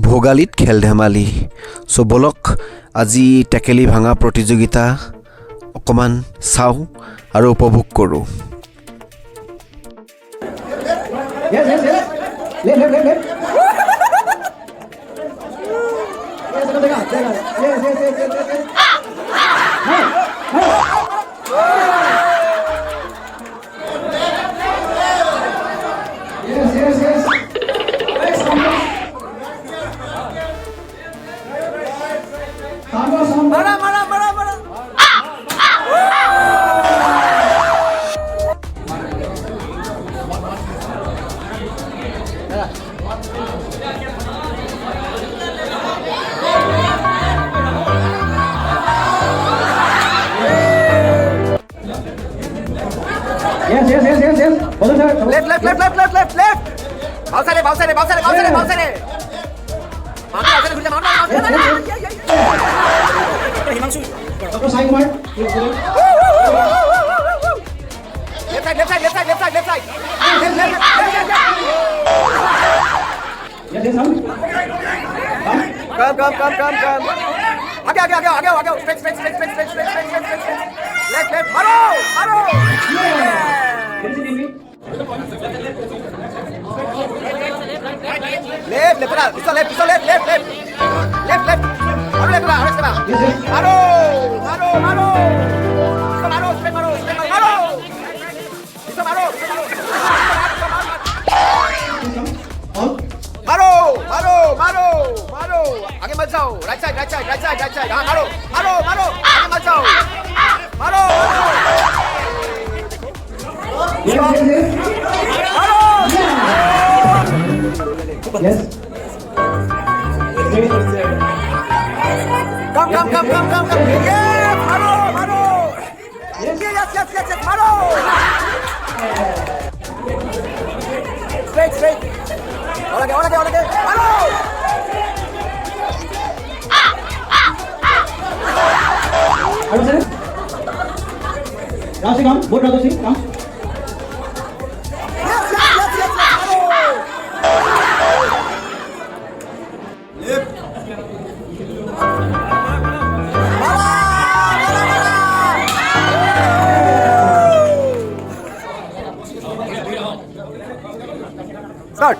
ভোগালীত খেল ধেমালি চ' বলক আজি টেকেলি ভাঙা প্ৰতিযোগিতা অকণমান চাওঁ আৰু উপভোগ কৰোঁ। Yes. Left. Yes. Yes. Mara. Yes. Left. Outside. Himanshu. Side mark. Left side. Yes, come. Aage. Straight. Left. Maro. Left. Pistol left. Left. Ahora. Maro. Straight Maro. Pistol Maro. Maro. Aage mat jao. Right side. हाँ, Maro. Aage mat jao. Maro. Yes. Come. Yeah, Maro. Yes, Maro. Straight. All again. Maro. Rasi, come. Both Rasi, come. Start.